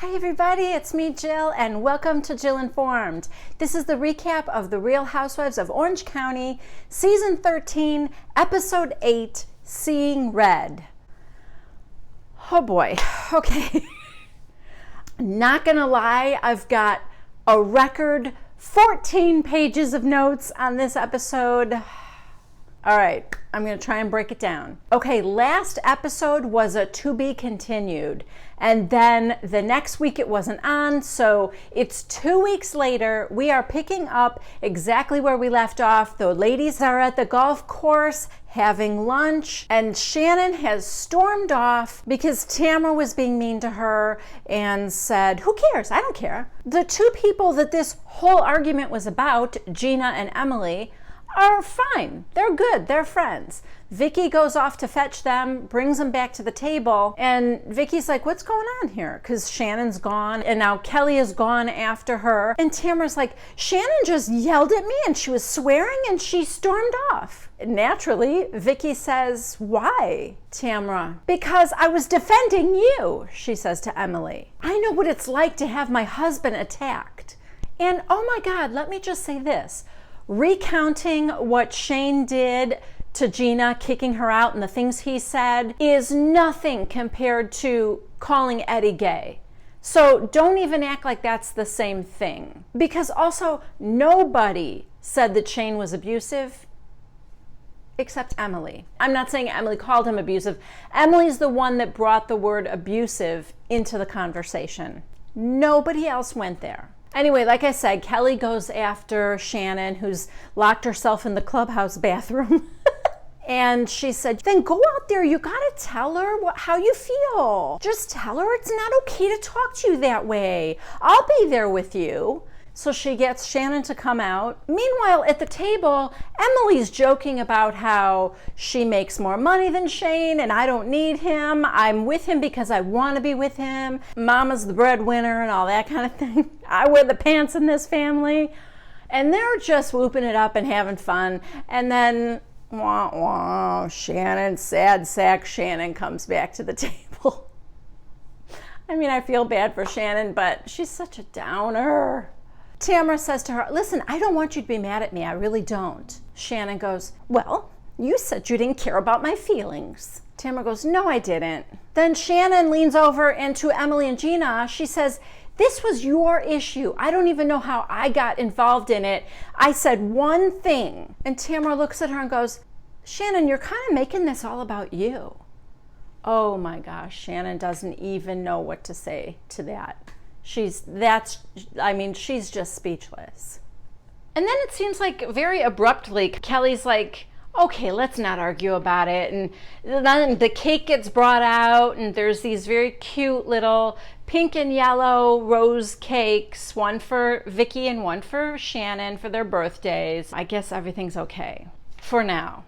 Hi everybody, it's me Jill and welcome to Jill Informed. This is the recap of The Real Housewives of Orange County, Season 13, Episode 8, Seeing Red. Oh boy, okay. Not gonna lie, I've got a record 14 pages of notes on this episode. All right, I'm going to try and break it down. Okay, last episode was a to be continued, and then the next week it wasn't on, so it's 2 weeks later. We are picking up exactly where we left off. The ladies are at the golf course having lunch, and Shannon has stormed off because Tamra was being mean to her and said, "Who cares? I don't care." The two people that this whole argument was about, Jeana and Emily, are fine. They're good. They're friends. Vicki goes off to fetch them, brings them back to the table, and Vicki's like, "What's going on here?" Because Shannon's gone, and now Kelly is gone after her. And Tamra's like, "Shannon just yelled at me, and she was swearing, and she stormed off." Naturally, Vicki says, "Why, Tamra?" "Because I was defending you," she says to Emily. "I know what it's like to have my husband attacked." And oh my God, let me just say this. Recounting what Shane did to Jeana, kicking her out, and the things he said is nothing compared to calling Eddie gay. So don't even act like that's the same thing. Because also, nobody said that Shane was abusive except Emily. I'm not saying Emily called him abusive. Emily's the one that brought the word abusive into the conversation. Nobody else went there. Anyway, like I said, Kelly goes after Shannon, who's locked herself in the clubhouse bathroom. And she said, "Then go out there. You got to tell her how you feel. Just tell her it's not okay to talk to you that way. I'll be there with you." So she gets Shannon to come out. Meanwhile, at the table, Emily's joking about how she makes more money than Shane and I don't need him. I'm with him because I want to be with him. Mama's the breadwinner and all that kind of thing. I wear the pants in this family. And they're just whooping it up and having fun. And then, wah, wah, Shannon, sad sack Shannon comes back to the table. I mean, I feel bad for Shannon, but she's such a downer. Tamra says to her, "Listen, I don't want you to be mad at me. I really don't." Shannon goes, "Well, you said you didn't care about my feelings." Tamra goes, "No, I didn't." Then Shannon leans over into Emily and Jeana. She says, "This was your issue. I don't even know how I got involved in it. I said one thing." And Tamra looks at her and goes, "Shannon, you're kind of making this all about you." Oh my gosh, Shannon doesn't even know what to say to that. She's just speechless. And then it seems like very abruptly, Kelly's like, "Okay, let's not argue about it." And then the cake gets brought out, and there's these very cute little pink and yellow rose cakes, one for Vicki and one for Shannon for their birthdays. I guess everything's okay for now.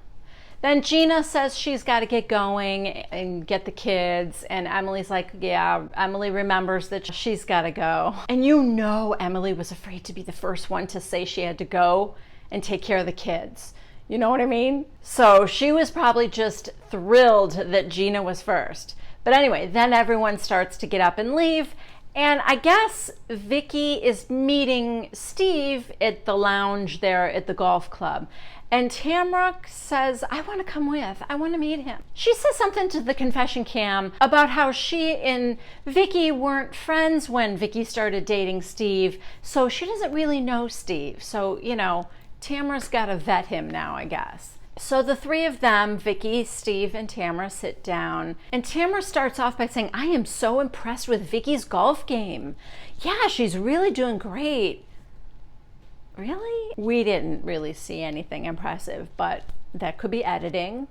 Then Jeana says she's got to get going and get the kids. And Emily's like, yeah, Emily remembers that she's got to go. And you know Emily was afraid to be the first one to say she had to go and take care of the kids. You know what I mean? So she was probably just thrilled that Jeana was first. But anyway, then everyone starts to get up and leave. And I guess Vicki is meeting Steve at the lounge there at the golf club. And Tamra says, "I want to come with. I want to meet him." She says something to the confession cam about how she and Vicki weren't friends when Vicki started dating Steve. So she doesn't really know Steve. So, Tamra's got to vet him now, I guess. So the three of them, Vicki, Steve, and Tamra, sit down. And Tamra starts off by saying, "I am so impressed with Vicki's golf game. Yeah, she's really doing great." Really? We didn't really see anything impressive, but that could be editing.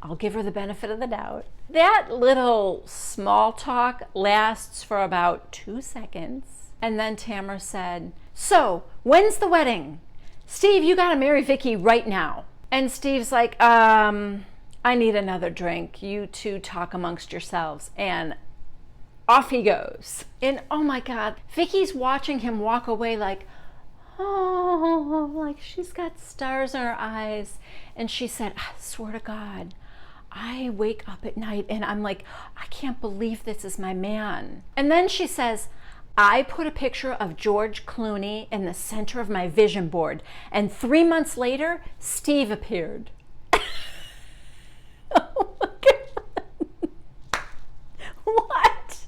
I'll give her the benefit of the doubt. That little small talk lasts for about 2 seconds. And then Tamra said, "So, when's the wedding? Steve, you gotta marry Vicki right now." And Steve's like, I need another drink. You two talk amongst yourselves. And off he goes. And oh my God, Vicki's watching him walk away like, oh, like she's got stars in her eyes. And she said, "I swear to God, I wake up at night and I'm like, I can't believe this is my man. And then she says, I put a picture of George Clooney in the center of my vision board, and 3 months later, Steve appeared. Oh my God. What?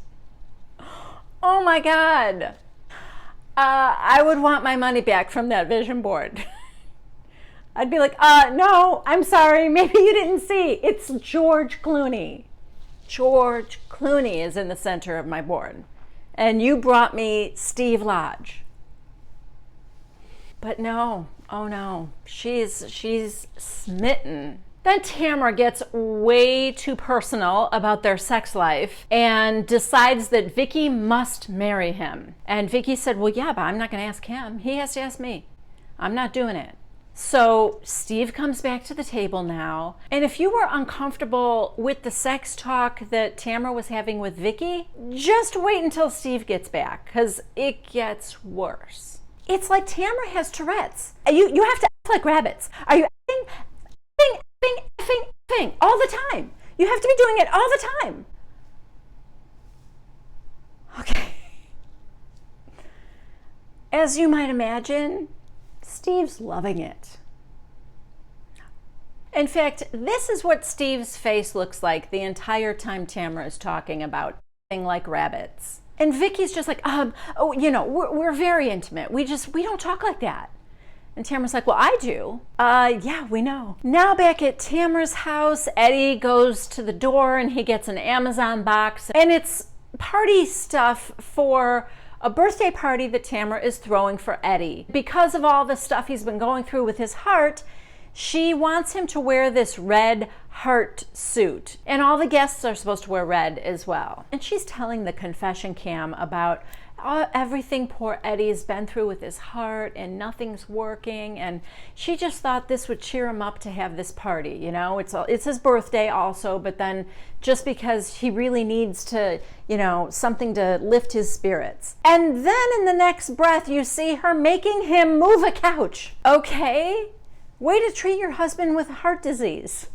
Oh my God. I would want my money back from that vision board. I'd be like, no, I'm sorry. Maybe you didn't see. It's George Clooney. George Clooney is in the center of my board. And you brought me Steve Lodge. But no, oh no, she's smitten. Then Tamra gets way too personal about their sex life and decides that Vicki must marry him. And Vicki said, well, yeah, but I'm not going to ask him. He has to ask me. I'm not doing it. So Steve comes back to the table now. And if you were uncomfortable with the sex talk that Tamra was having with Vicki, just wait until Steve gets back, because it gets worse. It's like Tamra has Tourette's. You have to act like rabbits. Are you effing all the time? You have to be doing it all the time. Okay. As you might imagine, Steve's loving it. In fact, this is what Steve's face looks like the entire time Tamra is talking about acting like rabbits. And Vicki's just like, oh, you know, we're very intimate. We don't talk like that. And Tamra's like, well, I do. Yeah, we know. Now back at Tamra's house, Eddie goes to the door and he gets an Amazon box. And it's party stuff for a birthday party that Tamra is throwing for Eddie. Because of all the stuff he's been going through with his heart, she wants him to wear this red heart suit. And all the guests are supposed to wear red as well. And she's telling the confession cam about everything poor Eddie's been through with his heart and nothing's working. And she just thought this would cheer him up to have this party. You know, it's his birthday also, but then just because he really needs to, you know, something to lift his spirits. And then in the next breath, you see her making him move a couch. Okay? Way to treat your husband with heart disease.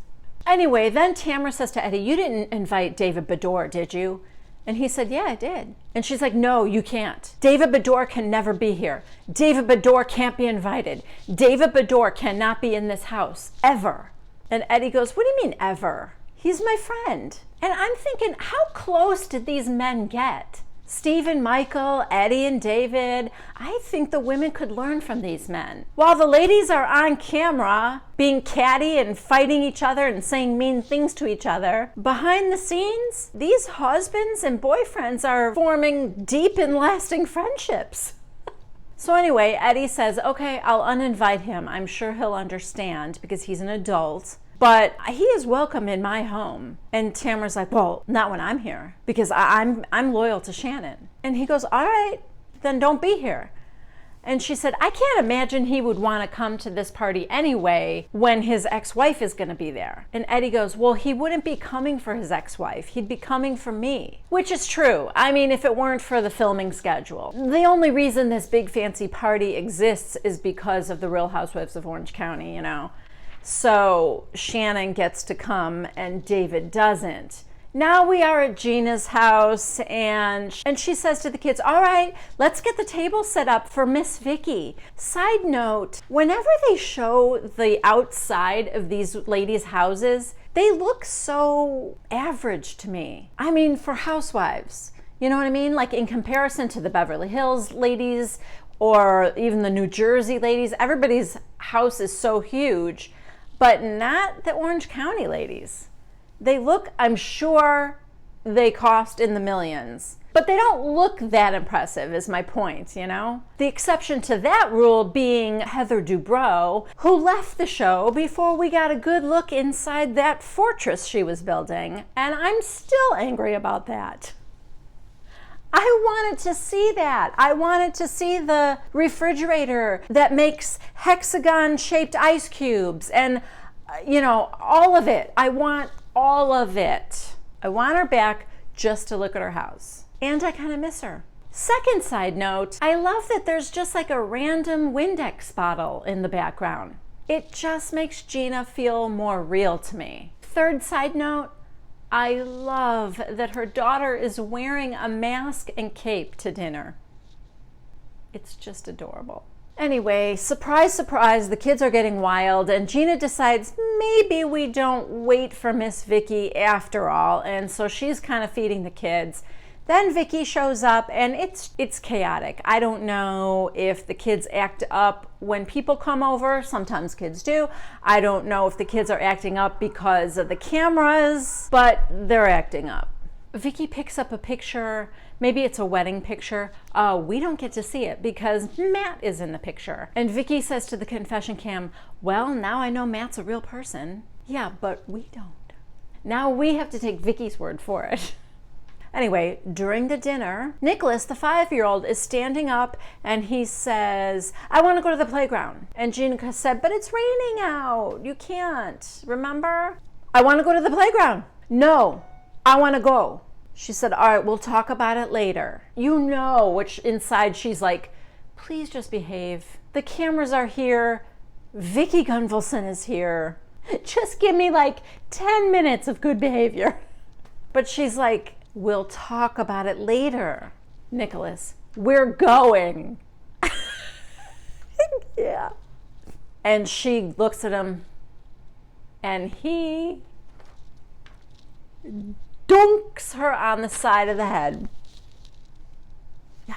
Anyway, then Tamra says to Eddie, you didn't invite David Beador, did you? And he said, yeah, I did. And she's like, no, you can't. David Beador can never be here. David Beador can't be invited. David Beador cannot be in this house, ever. And Eddie goes, what do you mean, ever? He's my friend. And I'm thinking, how close did these men get? Steve and Michael, Eddie and David. I think the women could learn from these men. While the ladies are on camera being catty and fighting each other and saying mean things to each other, behind the scenes, these husbands and boyfriends are forming deep and lasting friendships. So anyway, Eddie says, okay, I'll uninvite him. I'm sure he'll understand because he's an adult. But he is welcome in my home. And Tamra's like, well, not when I'm here, because I'm loyal to Shannon. And he goes, all right, then don't be here. And she said, I can't imagine he would want to come to this party anyway when his ex-wife is going to be there. And Eddie goes, well, he wouldn't be coming for his ex-wife. He'd be coming for me. Which is true. I mean, if it weren't for the filming schedule. The only reason this big fancy party exists is because of the Real Housewives of Orange County, you know. So Shannon gets to come and David doesn't. Now we are at Jeana's house and she says to the kids, all right, let's get the table set up for Miss Vicki. Side note, whenever they show the outside of these ladies' houses, they look so average to me. I mean, for housewives, you know what I mean? Like in comparison to the Beverly Hills ladies or even the New Jersey ladies, everybody's house is so huge. But not the Orange County ladies. They look, I'm sure they cost in the millions, but they don't look that impressive is my point, you know? The exception to that rule being Heather Dubrow, who left the show before we got a good look inside that fortress she was building, and I'm still angry about that. I wanted to see that. I wanted to see the refrigerator that makes hexagon-shaped ice cubes and, you know, all of it. I want all of it. I want her back just to look at her house. And I kind of miss her. Second side note, I love that there's just like a random Windex bottle in the background. It just makes Jeana feel more real to me. Third side note, I love that her daughter is wearing a mask and cape to dinner. It's just adorable. Anyway, surprise, surprise, the kids are getting wild, and Jeana decides maybe we don't wait for Miss Vicki after all, and so she's kind of feeding the kids. Then Vicki shows up, and it's chaotic. I don't know if the kids act up when people come over. Sometimes kids do. I don't know if the kids are acting up because of the cameras, but they're acting up. Vicki picks up a picture. Maybe it's a wedding picture. We don't get to see it because Matt is in the picture. And Vicki says to the confession cam, well, now I know Matt's a real person. Yeah, but we don't. Now we have to take Vicki's word for it. Anyway, during the dinner, Nicholas, the 5-year-old, is standing up and he says, I want to go to the playground. And Jeana said, but it's raining out. You can't. Remember? I want to go to the playground. No, I want to go. She said, all right, we'll talk about it later. You know, which inside she's like, please just behave. The cameras are here. Vicki Gunvalson is here. Just give me like 10 minutes of good behavior. But she's like, we'll talk about it later. Nicholas, we're going. Yeah. And she looks at him and he dunks her on the side of the head. Yeah.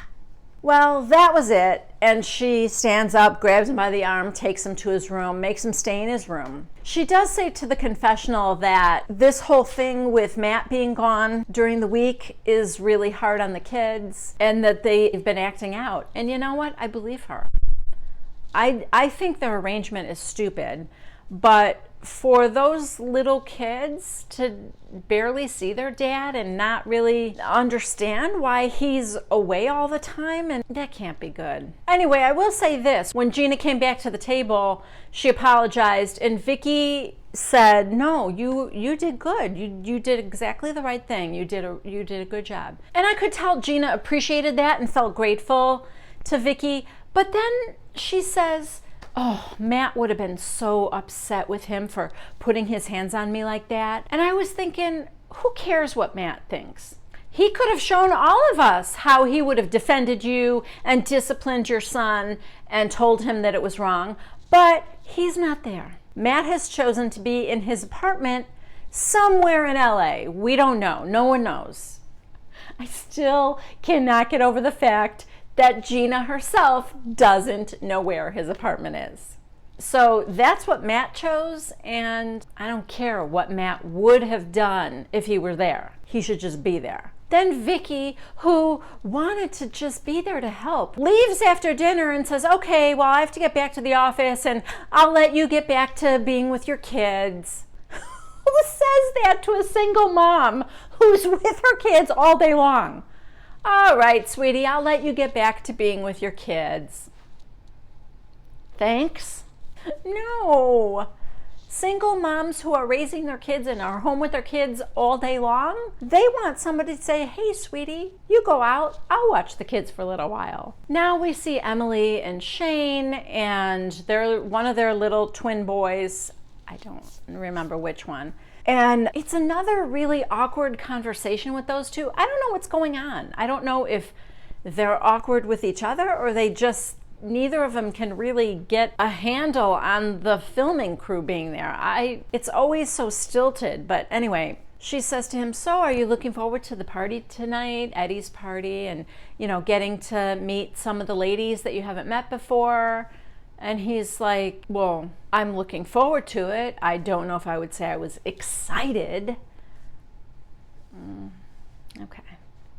Well, that was it. And she stands up, grabs him by the arm, takes him to his room, makes him stay in his room. She does say to the confessional that this whole thing with Matt being gone during the week is really hard on the kids and that they've been acting out. And you know what? I believe her. I think their arrangement is stupid, but for those little kids to barely see their dad and not really understand why he's away all the time, and that can't be good. Anyway, I will say this. When Jeana came back to the table, she apologized, and Vicki said, no, you did good. You did exactly the right thing. You did a good job. And I could tell Jeana appreciated that and felt grateful to Vicki. But then she says, oh, Matt would have been so upset with him for putting his hands on me like that. And I was thinking, who cares what Matt thinks? He could have shown all of us how he would have defended you and disciplined your son and told him that it was wrong, but he's not there. Matt has chosen to be in his apartment somewhere in LA. We don't know. No one knows. I still cannot get over the fact that Jeana herself doesn't know where his apartment is. So that's what Matt chose, and I don't care what Matt would have done if he were there. He should just be there. Then Vicki, who wanted to just be there to help, leaves after dinner and says, okay, well, I have to get back to the office and I'll let you get back to being with your kids. Who says that to a single mom who's with her kids all day long? All right, sweetie, I'll let you get back to being with your kids. Thanks? No. Single moms who are raising their kids and are home with their kids all day long, they want somebody to say, hey, sweetie, you go out, I'll watch the kids for a little while. Now we see Emily and Shane and one of their little twin boys. I don't remember which one. And it's another really awkward conversation with those two. I don't know what's going on. I don't know if they're awkward with each other or they just, neither of them can really get a handle on the filming crew being there. It's always so stilted. But anyway, she says to him, so are you looking forward to the party tonight, Eddie's party, and, getting to meet some of the ladies that you haven't met before? And he's like, well, I'm looking forward to it. I don't know if I would say I was excited. Okay.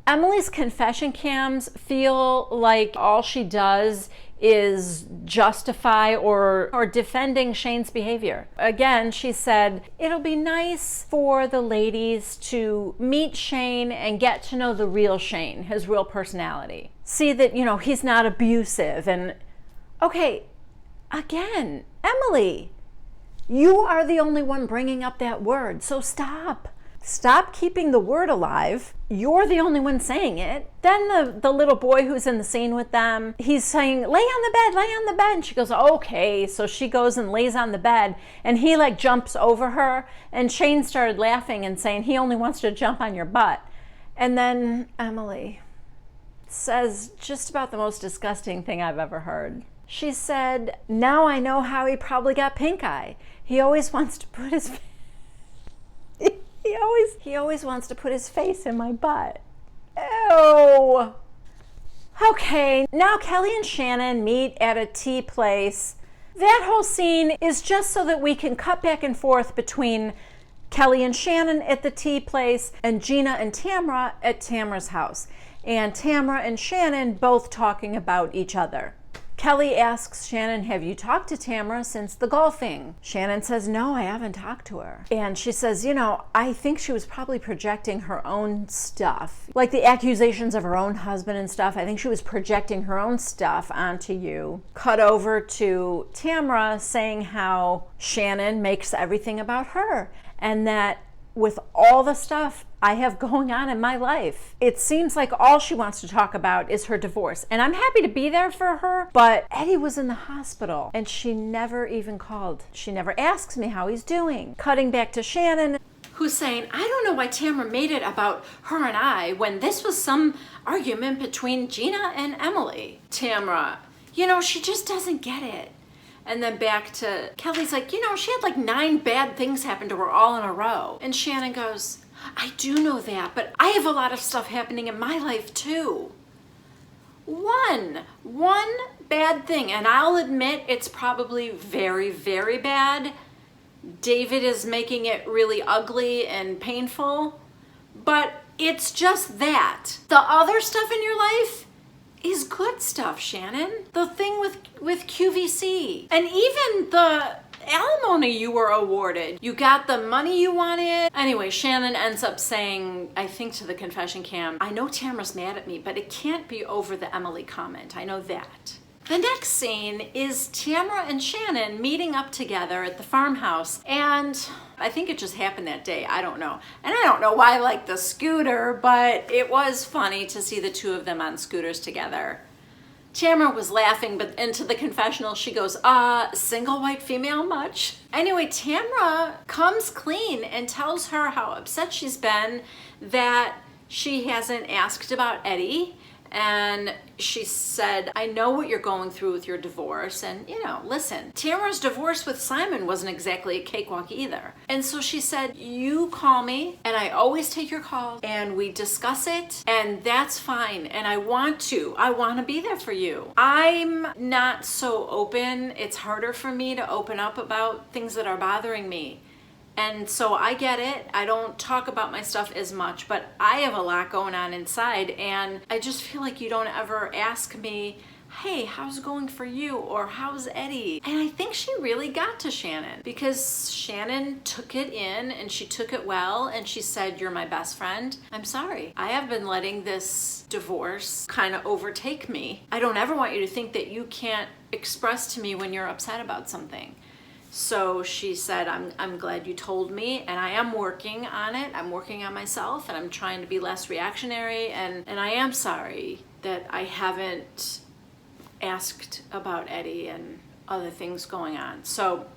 Emily's confession cams feel like all she does is justify or defending Shane's behavior. Again, she said, it'll be nice for the ladies to meet Shane and get to know the real Shane, his real personality. See that, he's not abusive. And okay, again, Emily, you are the only one bringing up that word, so stop. Stop keeping the word alive. You're the only one saying it. Then the little boy who's in the scene with them, he's saying, lay on the bed, lay on the bed. And she goes, okay. So she goes and lays on the bed, and he like jumps over her. And Shane started laughing and saying, he only wants to jump on your butt. And then Emily says just about the most disgusting thing I've ever heard. She said, now I know how he probably got pink eye. He always wants to put his He always wants to put his face in my butt. Ew. Okay, now Kelly and Shannon meet at a tea place. That whole scene is just so that we can cut back and forth between Kelly and Shannon at the tea place and Jeana and Tamra at Tamra's house. And Tamra and Shannon both talking about each other. Kelly asks Shannon, have you talked to Tamra since the golfing? Shannon says, no, I haven't talked to her. And she says, I think she was probably projecting her own stuff. Like the accusations of her own husband and stuff. I think she was projecting her own stuff onto you. Cut over to Tamra saying how Shannon makes everything about her. And that with all the stuff I have going on in my life, it seems like all she wants to talk about is her divorce. And I'm happy to be there for her, but Eddie was in the hospital and she never even called. She never asks me how he's doing. Cutting back to Shannon, who's saying, I don't know why Tamra made it about her and I when this was some argument between Jeana and Emily. Tamra, she just doesn't get it. And then back to Kelly's like, she had like 9 bad things happen to her all in a row. And Shannon goes, I do know that, but I have a lot of stuff happening in my life too. One bad thing, and I'll admit it's probably very, very bad. David is making it really ugly and painful, but it's just that. The other stuff in your life is good stuff, Shannon. The thing with QVC, and even the alimony you were awarded. You got the money you wanted. Anyway, Shannon ends up saying, I think to the confession cam, I know Tamra's mad at me, but it can't be over the Emily comment. I know that. The next scene is Tamra and Shannon meeting up together at the farmhouse, and I think it just happened that day. I don't know. And I don't know why I like the scooter, but it was funny to see the two of them on scooters together. Tamra was laughing, but into the confessional, she goes, single white female much? Anyway, Tamra comes clean and tells her how upset she's been that she hasn't asked about Eddie. And she said, I know what you're going through with your divorce. And, listen, Tamara's divorce with Simon wasn't exactly a cakewalk either. And so she said, you call me and I always take your call and we discuss it and that's fine. And I want to be there for you. I'm not so open. It's harder for me to open up about things that are bothering me. And so I get it. I don't talk about my stuff as much, but I have a lot going on inside, and I just feel like you don't ever ask me, hey, how's it going for you? Or how's Eddie? And I think she really got to Shannon because Shannon took it in and she took it well, and she said, you're my best friend. I'm sorry. I have been letting this divorce kind of overtake me. I don't ever want you to think that you can't express to me when you're upset about something. So she said, I'm glad you told me, and I am working on it. I'm working on myself, and I'm trying to be less reactionary, and I am sorry that I haven't asked about Eddie and other things going on. So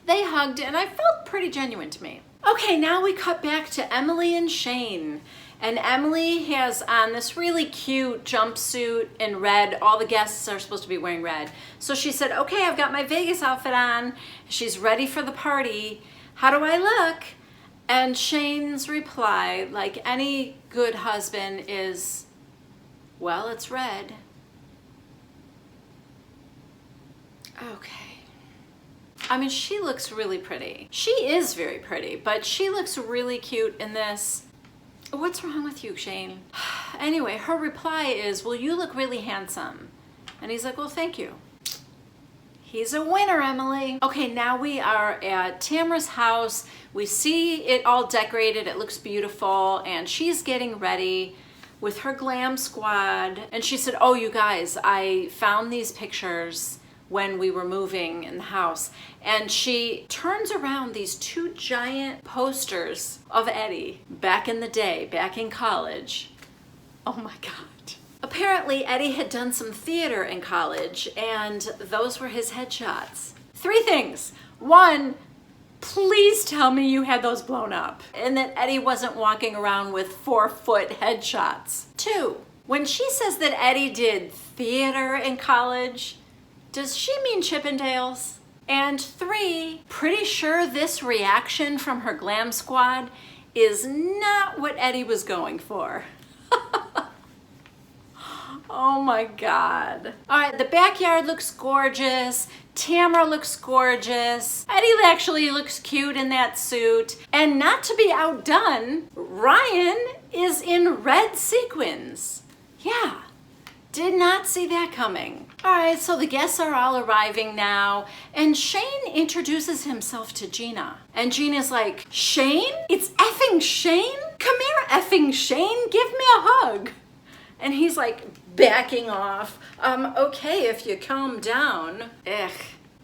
they hugged, and I felt pretty genuine to me. Okay, now we cut back to Emily and Shane. And Emily has on this really cute jumpsuit in red. All the guests are supposed to be wearing red. So she said, okay, I've got my Vegas outfit on. She's ready for the party. How do I look? And Shane's reply, like any good husband, is, well, it's red. Okay. I mean, she looks really pretty. She is very pretty, but she looks really cute in this. What's wrong with you, Shane? Anyway, her reply is, well, you look really handsome. And he's like, well, thank you. He's a winner, Emily. Okay, now we are at Tamra's house. We see it all decorated. It looks beautiful. And she's getting ready with her glam squad. And she said, oh, you guys, I found these pictures when we were moving in the house, and she turns around these two giant posters of Eddie back in the day, back in college. Oh my God. Apparently Eddie had done some theater in college, and those were his headshots. 3 things. 1, please tell me you had those blown up and that Eddie wasn't walking around with 4-foot headshots. 2, when she says that Eddie did theater in college, does she mean Chippendales? And 3, pretty sure this reaction from her glam squad is not what Eddie was going for. Oh my God. All right, the backyard looks gorgeous. Tamra looks gorgeous. Eddie actually looks cute in that suit. And not to be outdone, Ryan is in red sequins. Yeah, did not see that coming. All right, so the guests are all arriving now, and Shane introduces himself to Jeana. And Gina's like, Shane? It's effing Shane? Come here, effing Shane, give me a hug. And he's like backing off. Okay, if you calm down. Ugh.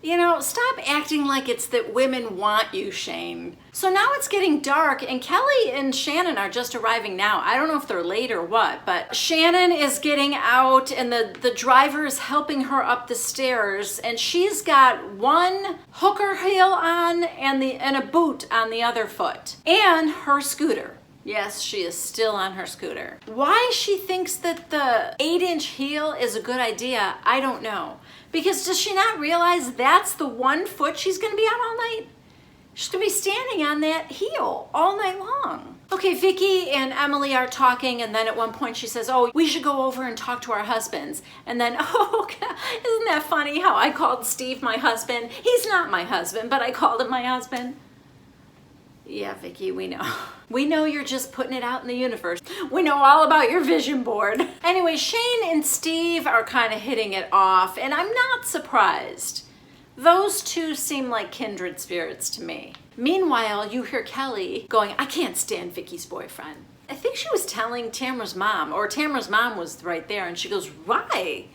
You know, stop acting like it's that women want you, Shane. So now it's getting dark, and Kelly and Shannon are just arriving now. I don't know if they're late or what, but Shannon is getting out, and the driver is helping her up the stairs, and she's got one hooker heel on and a boot on the other foot, and her scooter. Yes, she is still on her scooter. Why she thinks that the 8-inch heel is a good idea, I don't know. Because does she not realize that's the one foot she's gonna be on all night? She's gonna be standing on that heel all night long. Okay, Vicki and Emily are talking, and then at one point she says, oh, we should go over and talk to our husbands. And then, oh, God, isn't that funny how I called Steve my husband? He's not my husband, but I called him my husband. Yeah, Vicki, we know. We know you're just putting it out in the universe. We know all about your vision board. Anyway, Shane and Steve are kind of hitting it off, and I'm not surprised. Those two seem like kindred spirits to me. Meanwhile, you hear Kelly going, I can't stand Vicki's boyfriend. I think she was telling Tamra's mom, or Tamra's mom was right there, and she goes, why?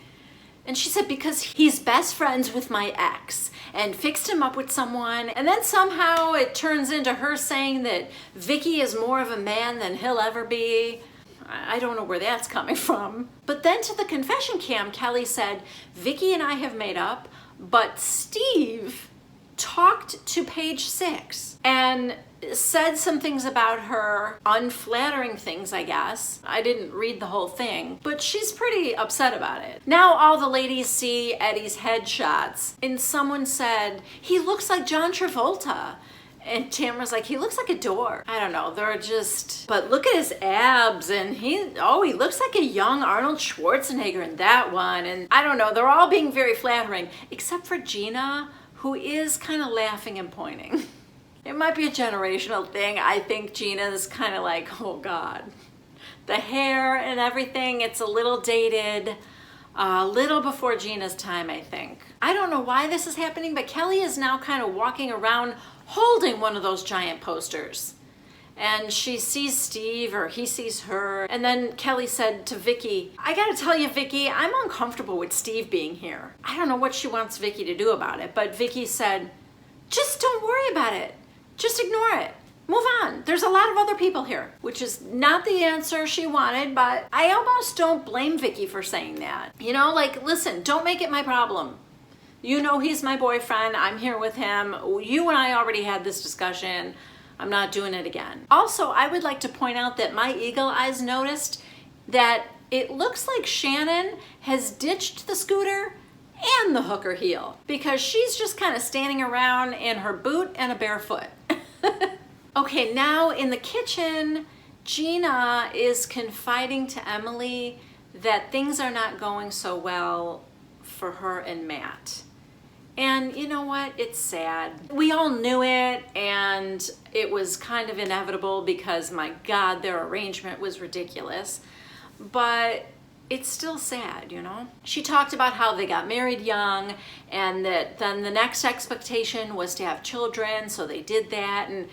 And she said, because he's best friends with my ex and fixed him up with someone. And then somehow it turns into her saying that Vicki is more of a man than he'll ever be. I don't know where that's coming from. But then to the confession cam, Kelly said, Vicki and I have made up, but Steve talked to page 6 and said some things about her, unflattering things, I guess. I didn't read the whole thing, but she's pretty upset about it. Now all the ladies see Eddie's headshots, and someone said, he looks like John Travolta. And Tamra's like, he looks like a door. I don't know, they're just, but look at his abs, and he looks like a young Arnold Schwarzenegger in that one. And I don't know, they're all being very flattering, except for Jeana, who is kind of laughing and pointing. It might be a generational thing. I think Gina's kind of like, oh God. The hair and everything, it's a little dated, a little before Gina's time, I think. I don't know why this is happening, but Kelly is now kind of walking around holding one of those giant posters. And she sees Steve, or he sees her. And then Kelly said to Vicki, I gotta tell you, Vicki, I'm uncomfortable with Steve being here. I don't know what she wants Vicki to do about it, but Vicki said, just don't worry about it. Just ignore it. Move on. There's a lot of other people here, which is not the answer she wanted, but I almost don't blame Vicki for saying that. You know, like, listen, don't make it my problem. You know he's my boyfriend. I'm here with him. You and I already had this discussion. I'm not doing it again. Also, I would like to point out that my eagle eyes noticed that it looks like Shannon has ditched the scooter and the hooker heel, because she's just kind of standing around in her boot and a bare foot. Okay, now in the kitchen, Jeana is confiding to Emily that things are not going so well for her and Matt. And you know what? It's sad. We all knew it, and it was kind of inevitable because, my God, their arrangement was ridiculous. But it's still sad, you know? She talked about how they got married young, and that then the next expectation was to have children, so they did that. And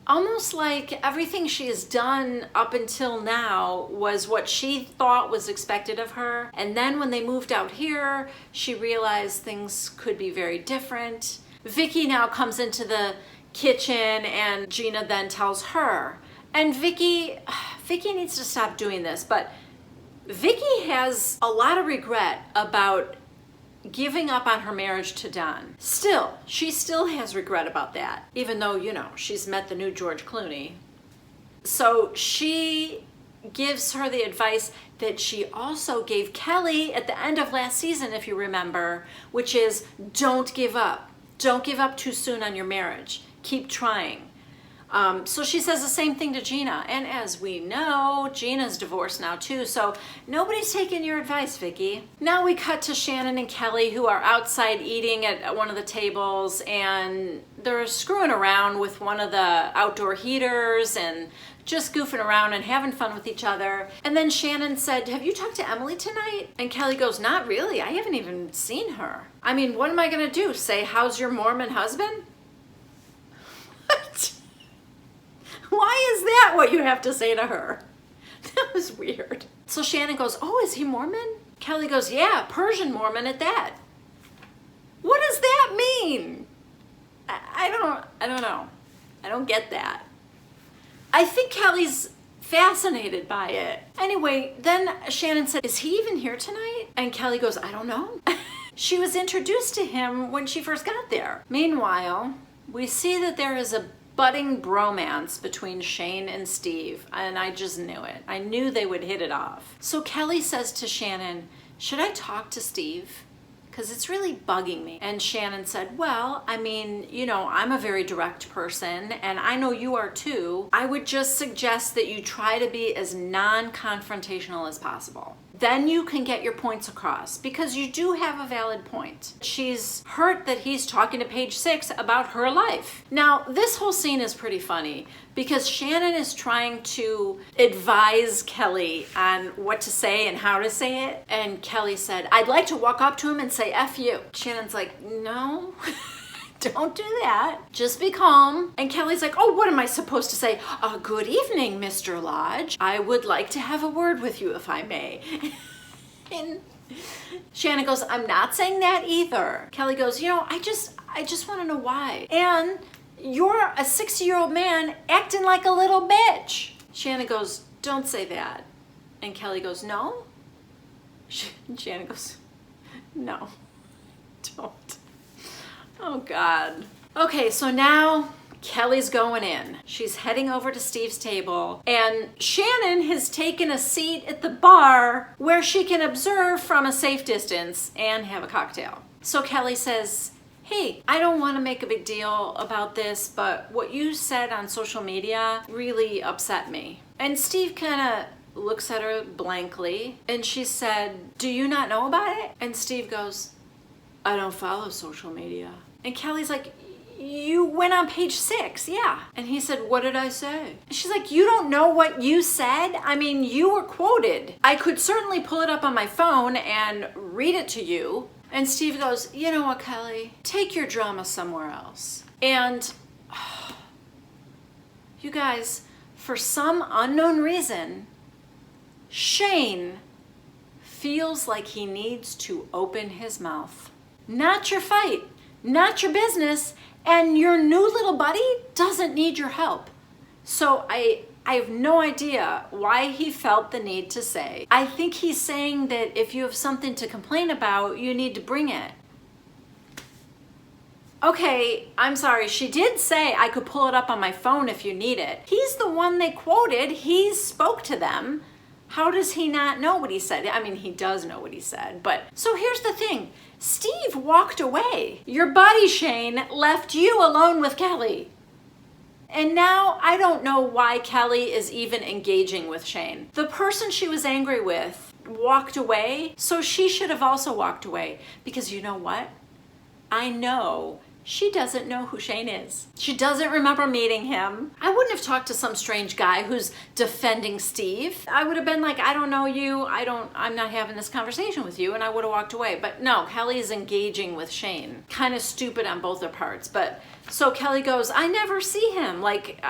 Almost like everything she has done up until now was what she thought was expected of her. And then when they moved out here, she realized things could be very different. Vicki now comes into the kitchen and Jeana then tells her. And Vicki needs to stop doing this, but Vicki has a lot of regret about giving up on her marriage to Don. Still, she still has regret about that, even though, you know, she's met the new George Clooney. So she gives her the advice that she also gave Kelly at the end of last season, if you remember, which is don't give up. Don't give up too soon on your marriage. Keep trying. So she says the same thing to Jeana. And as we know, Jeana's divorced now too. So nobody's taking your advice, Vicki. Now we cut to Shannon and Kelly, who are outside eating at one of the tables, and they're screwing around with one of the outdoor heaters and just goofing around and having fun with each other. And then Shannon said, have you talked to Emily tonight? And Kelly goes, not really. I haven't even seen her. I mean, what am I going to do? Say, how's your Mormon husband? What? Why is that what you have to say to her? That was weird. So Shannon goes, oh, is he Mormon? Kelly goes, yeah, Persian Mormon at that. What does that mean? I don't know. I don't get that. I think Kelly's fascinated by it. Anyway, then Shannon said, is he even here tonight? And Kelly goes, I don't know. She was introduced to him when she first got there. Meanwhile, we see that there is a budding bromance between Shane and Steve, and I just knew it. I knew they would hit it off. So Kelly says to Shannon, should I talk to Steve? Because it's really bugging me. And Shannon said, well, I mean, you know, I'm a very direct person, and I know you are too. I would just suggest that you try to be as non-confrontational as possible. Then you can get your points across, because you do have a valid point. She's hurt that he's talking to page 6 about her life. Now, this whole scene is pretty funny because Shannon is trying to advise Kelly on what to say and how to say it. And Kelly said, I'd like to walk up to him and say, F you. Shannon's like, no. Don't do that. Just be calm. And Kelly's like, oh, what am I supposed to say? Good evening, Mr. Lodge. I would like to have a word with you, if I may. And Shannon goes, I'm not saying that either. Kelly goes, you know, I just want to know why. And you're a 60-year-old man acting like a little bitch. Shannon goes, don't say that. And Kelly goes, no? Shannon goes, no, don't. Oh, God. Okay, so now Kelly's going in. She's heading over to Steve's table, and Shannon has taken a seat at the bar where she can observe from a safe distance and have a cocktail. So Kelly says, hey, I don't want to make a big deal about this, but what you said on social media really upset me. And Steve kind of looks at her blankly, and she said, do you not know about it? And Steve goes, I don't follow social media. And Kelly's like, you went on page 6, yeah. And he said, what did I say? And she's like, you don't know what you said? I mean, you were quoted. I could certainly pull it up on my phone and read it to you. And Steve goes, you know what, Kelly? Take your drama somewhere else. And you guys, for some unknown reason, Shane feels like he needs to open his mouth. Not your fight. Not your business, and your new little buddy doesn't need your help. So I have no idea why he felt the need to say. I think he's saying that if you have something to complain about, you need to bring it. Okay, I'm sorry, she did say I could pull it up on my phone if you need it. He's the one they quoted, he spoke to them. How does he not know what he said? I mean, he does know what he said, but so here's the thing. Steve walked away. Your buddy Shane left you alone with Kelly. And now I don't know why Kelly is even engaging with Shane. The person she was angry with walked away, so she should have also walked away. Because you know what? I know she doesn't know who Shane is. She doesn't remember meeting him. I wouldn't have talked to some strange guy who's defending Steve. I would have been like, I don't know you. I'm not having this conversation with you. And I would have walked away. But no, Kelly is engaging with Shane. Kind of stupid on both their parts. But so Kelly goes, I never see him. Like,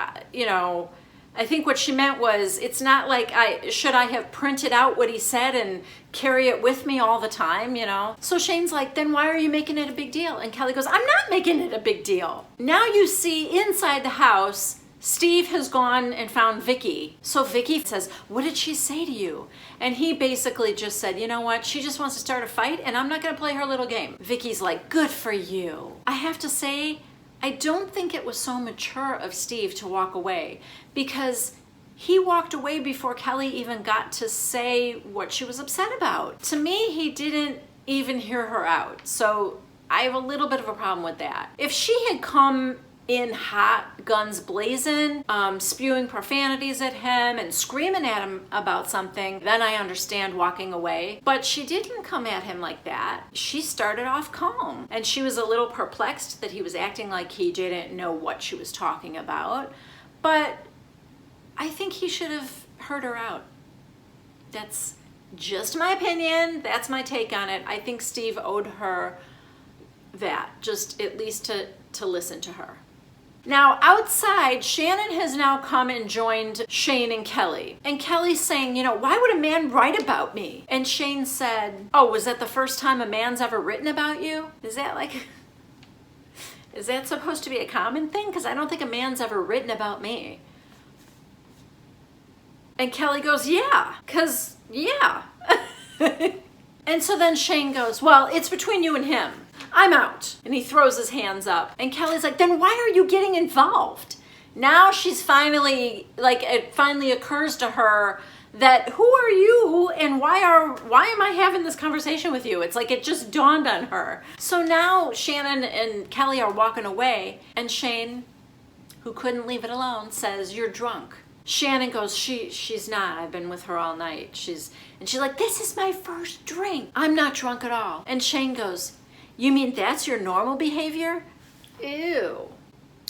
I think what she meant was, it's not like should I have printed out what he said and carry it with me all the time, So Shane's like, then why are you making it a big deal? And Kelly goes, I'm not making it a big deal. Now you see inside the house, Steve has gone and found Vicki. So Vicki says, what did she say to you? And he basically just said, you know what? She just wants to start a fight and I'm not going to play her little game. Vicki's like, good for you. I have to say, I don't think it was so mature of Steve to walk away, because he walked away before Kelly even got to say what she was upset about. To me, he didn't even hear her out. So I have a little bit of a problem with that. If she had come in hot, guns blazing, spewing profanities at him and screaming at him about something, then I understand walking away. But she didn't come at him like that. She started off calm, and she was a little perplexed that he was acting like he didn't know what she was talking about. But I think he should have heard her out. That's just my opinion. That's my take on it. I think Steve owed her that, just at least to listen to her. Now, outside, Shannon has now come and joined Shane and Kelly. And Kelly's saying, why would a man write about me? And Shane said, oh, was that the first time a man's ever written about you? Is that supposed to be a common thing? Because I don't think a man's ever written about me. And Kelly goes, yeah, because, yeah. And so then Shane goes, well, it's between you and him. I'm out. And he throws his hands up. And Kelly's like, then why are you getting involved? Now she's finally, it finally occurs to her that who are you and why am I having this conversation with you? It's like it just dawned on her. So now Shannon and Kelly are walking away, and Shane, who couldn't leave it alone, says, you're drunk. Shannon goes, she's not. I've been with her all night. She's like, this is my first drink. I'm not drunk at all. And Shane goes, you mean that's your normal behavior? Ew.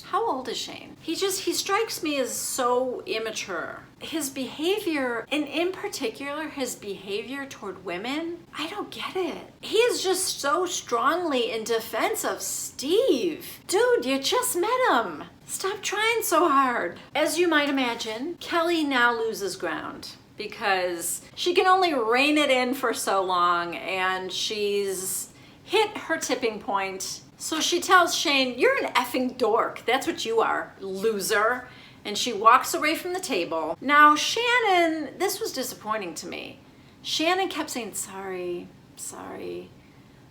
How old is Shane? He strikes me as so immature. His behavior, and in particular, his behavior toward women, I don't get it. He is just so strongly in defense of Steve. Dude, you just met him. Stop trying so hard. As you might imagine, Kelly now loses ground because she can only rein it in for so long, and she's hit her tipping point. So she tells Shane, you're an effing dork. That's what you are, loser. And she walks away from the table. Now, Shannon, this was disappointing to me. Shannon kept saying, sorry,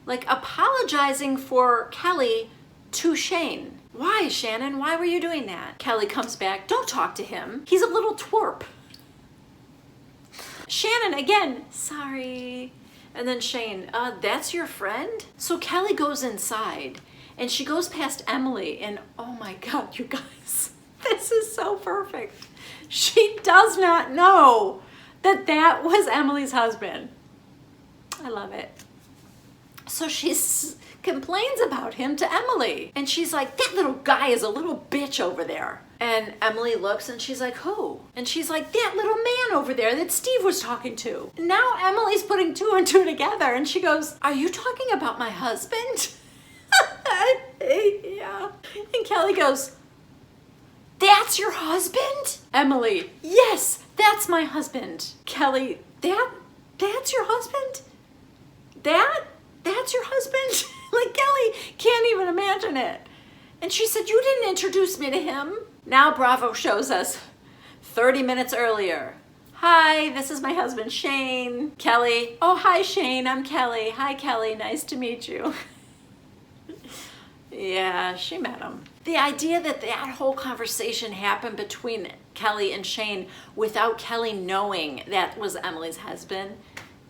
like apologizing for Kelly to Shane. Why, Shannon? Why were you doing that? Kelly comes back, don't talk to him. He's a little twerp. Shannon, again, sorry. And then Shane, that's your friend? So Kelly goes inside and she goes past Emily, and oh my God, you guys, this is so perfect. She does not know that was Emily's husband. I love it. So she complains about him to Emily, and she's like, that little guy is a little bitch over there. And Emily looks and she's like, who? And she's like, that little man over there that Steve was talking to. Now Emily's putting two and two together, and she goes, are you talking about my husband? Yeah. And Kelly goes, that's your husband? Emily, yes, that's my husband. Kelly, that's your husband? That's your husband? Like, Kelly can't even imagine it. And she said, you didn't introduce me to him. Now Bravo shows us 30 minutes earlier. Hi, this is my husband, Shane. Kelly, oh, hi, Shane, I'm Kelly. Hi, Kelly, nice to meet you. Yeah, she met him. The idea that whole conversation happened between Kelly and Shane without Kelly knowing that was Emily's husband,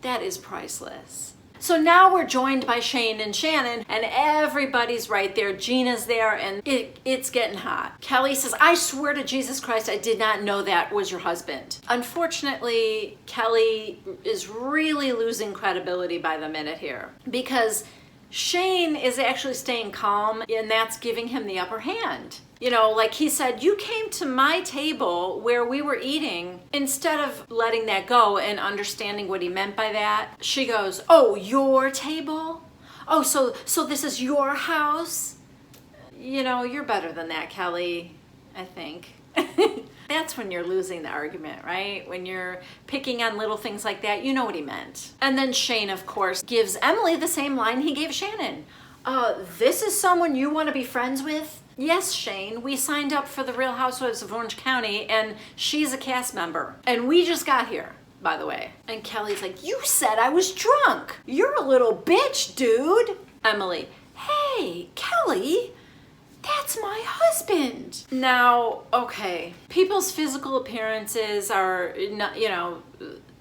that is priceless. So now we're joined by Shane and Shannon, and everybody's right there. Jeana's there, and it's getting hot. Kelly says, I swear to Jesus Christ, I did not know that was your husband. Unfortunately, Kelly is really losing credibility by the minute here, because Shane is actually staying calm, and that's giving him the upper hand. You know, like he said, you came to my table where we were eating. Instead of letting that go and understanding what he meant by that, she goes, oh, your table? Oh, so this is your house? You know, you're better than that, Kelly, I think. That's when you're losing the argument, right? When you're picking on little things like that, you know what he meant. And then Shane, of course, gives Emily the same line he gave Shannon. This is someone you want to be friends with? Yes, Shane, we signed up for the Real Housewives of Orange County, and she's a cast member. And we just got here, by the way. And Kelly's like, you said I was drunk. You're a little bitch, dude. Emily, hey, Kelly, that's my husband. Now, okay, people's physical appearances are, not, you know,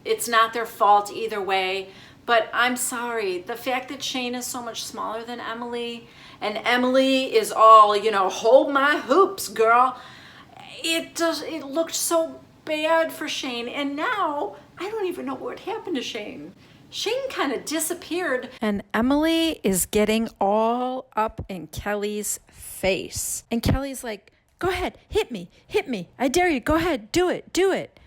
it's not their fault either way, but I'm sorry. The fact that Shane is so much smaller than Emily, and Emily is all, you know, hold my hoops, girl. It looked so bad for Shane, and now I don't even know what happened to Shane. Shane kind of disappeared. And Emily is getting all up in Kelly's face. And Kelly's like, go ahead, hit me. I dare you, go ahead, do it.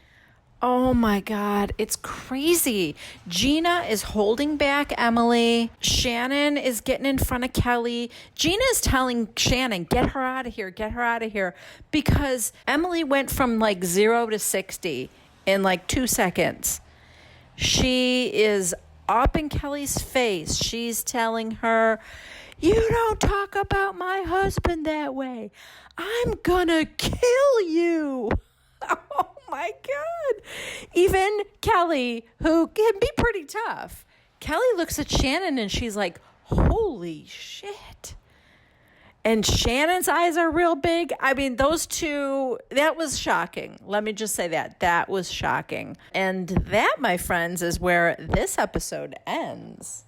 Oh my God, it's crazy. Jeana is holding back Emily. Shannon is getting in front of Kelly. Jeana is telling Shannon, get her out of here. Because Emily went from like 0 to 60 in like 2 seconds. She is up in Kelly's face. She's telling her, you don't talk about my husband that way. I'm gonna kill you. Oh my God. Even Kelly, who can be pretty tough, Kelly looks at Shannon and she's like, holy shit. And Shannon's eyes are real big. I mean, those two, that was shocking. Let me just say that. That was shocking. And that, my friends, is where this episode ends.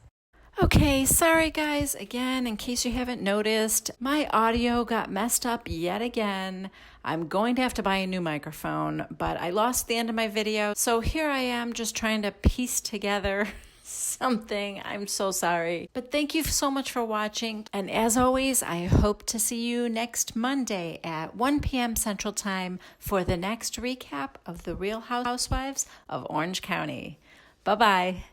Okay, sorry guys. Again, in case you haven't noticed, my audio got messed up yet again. I'm going to have to buy a new microphone, but I lost the end of my video. So here I am just trying to piece together something. I'm so sorry. But thank you so much for watching. And as always, I hope to see you next Monday at 1 p.m. Central Time for the next recap of the Real Housewives of Orange County. Bye-bye.